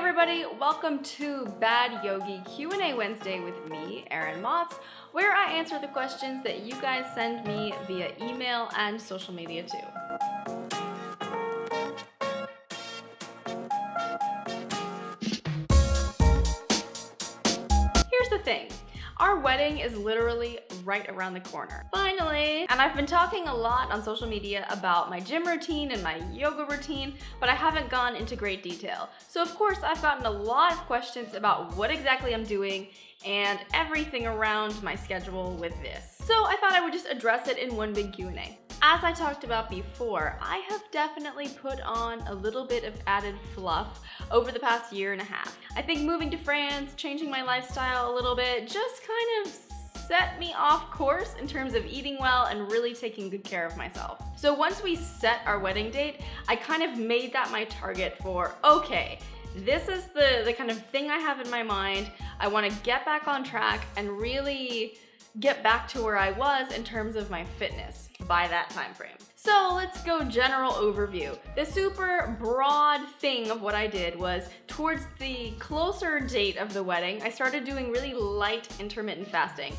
everybody, welcome to Bad Yogi Q&A Wednesday with me, Erin Motz, where I answer the questions that you guys send me via email and social media too. Here's the thing. Our wedding is literally right around the corner. Finally! And I've been talking a lot on social media about my gym routine and my yoga routine, but I haven't gone into great detail. So of course I've gotten a lot of questions about what exactly I'm doing and everything around my schedule with this. So I thought I would just address it in one big Q&A. As I talked about before, I have definitely put on a little bit of added fluff over the past year and a half. I think moving to France, changing my lifestyle a little bit, just kind of set me off course in terms of eating well and really taking good care of myself. So once we set our wedding date, I kind of made that my target for, okay, this is the kind of thing I have in my mind. I want to get back on track and really get back to where I was in terms of my fitness by that time frame. So let's go general overview. The super broad thing of what I did was towards the closer date of the wedding, I started doing really light intermittent fasting.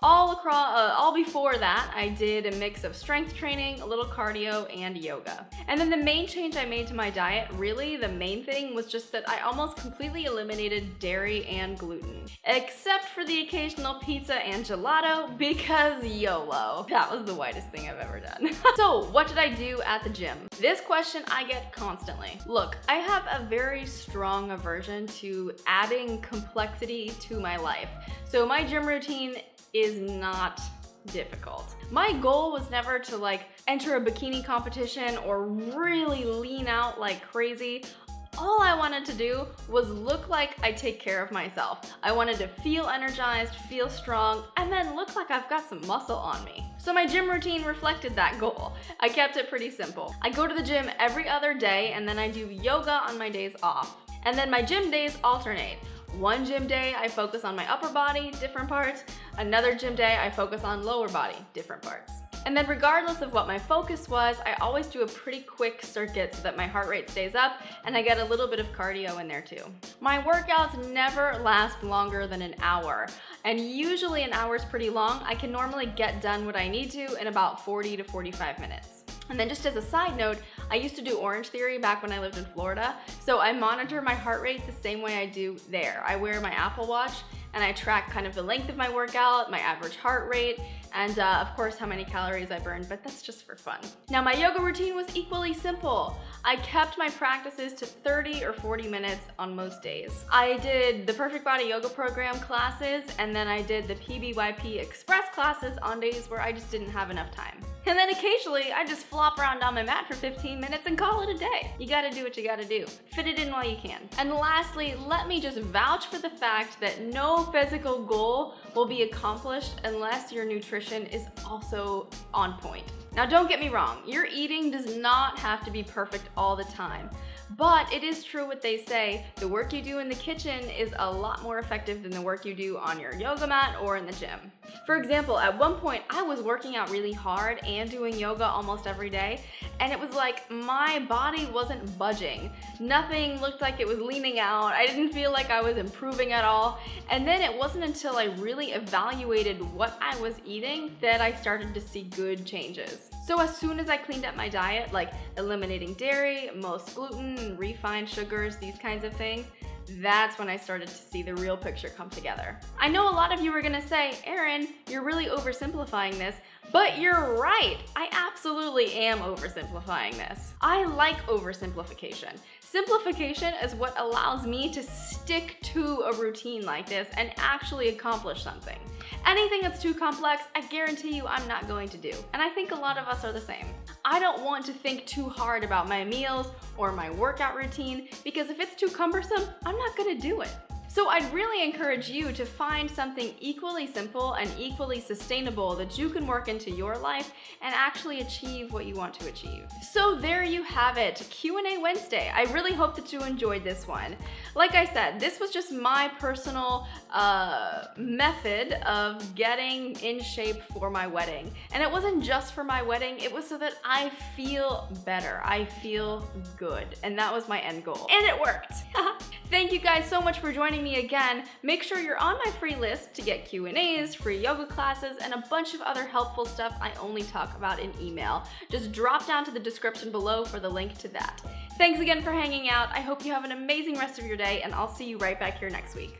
All before that, I did a mix of strength training, a little cardio, and yoga. And then the main change I made to my diet, really the main thing, was just that I almost completely eliminated dairy and gluten. Except for the occasional pizza and gelato, because YOLO. That was the whitest thing I've ever done. So what did I do at the gym? This question I get constantly. Look, I have a very strong aversion to adding complexity to my life. So my gym routine is not difficult. My goal was never to enter a bikini competition or really lean out like crazy. All I wanted to do was look like I take care of myself. I wanted to feel energized, feel strong, and then look like I've got some muscle on me. So my gym routine reflected that goal. I kept it pretty simple. I go to the gym every other day and then I do yoga on my days off. And then my gym days alternate. One gym day, I focus on my upper body, different parts. Another gym day, I focus on lower body, different parts. And then regardless of what my focus was, I always do a pretty quick circuit so that my heart rate stays up and I get a little bit of cardio in there too. My workouts never last longer than an hour. And usually an hour is pretty long. I can normally get done what I need to in about 40 to 45 minutes. And then just as a side note, I used to do Orange Theory back when I lived in Florida, so I monitor my heart rate the same way I do there. I wear my Apple Watch and I track kind of the length of my workout, my average heart rate, and of course how many calories I burn, but that's just for fun. Now my yoga routine was equally simple. I kept my practices to 30 or 40 minutes on most days. I did the Perfect Body Yoga Program classes, and then I did the PBYP Express classes on days where I just didn't have enough time. And then occasionally, I just flop around on my mat for 15 minutes and call it a day. You gotta do what you gotta do. Fit it in while you can. And lastly, let me just vouch for the fact that no physical goal will be accomplished unless your nutrition is also on point. Now don't get me wrong, your eating does not have to be perfect all the time. But it is true what they say, the work you do in the kitchen is a lot more effective than the work you do on your yoga mat or in the gym. For example, at one point I was working out really hard and doing yoga almost every day, and it was like my body wasn't budging. Nothing looked like it was leaning out. I didn't feel like I was improving at all. And then it wasn't until I really evaluated what I was eating that I started to see good changes. So as soon as I cleaned up my diet, like eliminating dairy, most gluten, refined sugars, these kinds of things, that's when I started to see the real picture come together. I know a lot of you are gonna say, Erin, you're really oversimplifying this, but you're right. I absolutely am oversimplifying this. I like oversimplification. Simplification is what allows me to stick to a routine like this and actually accomplish something. Anything that's too complex, I guarantee you I'm not going to do. And I think a lot of us are the same. I don't want to think too hard about my meals or my workout routine because if it's too cumbersome, I'm not gonna do it. So I'd really encourage you to find something equally simple and equally sustainable that you can work into your life and actually achieve what you want to achieve. So there you have it, Q&A Wednesday. I really hope that you enjoyed this one. Like I said, this was just my personal method of getting in shape for my wedding. And it wasn't just for my wedding, it was so that I feel better, I feel good. And that was my end goal. And it worked. Thank you guys so much for joining me again. Make sure you're on my free list to get Q&As, free yoga classes, and a bunch of other helpful stuff I only talk about in email. Just drop down to the description below for the link to that. Thanks again for hanging out. I hope you have an amazing rest of your day, and I'll see you right back here next week.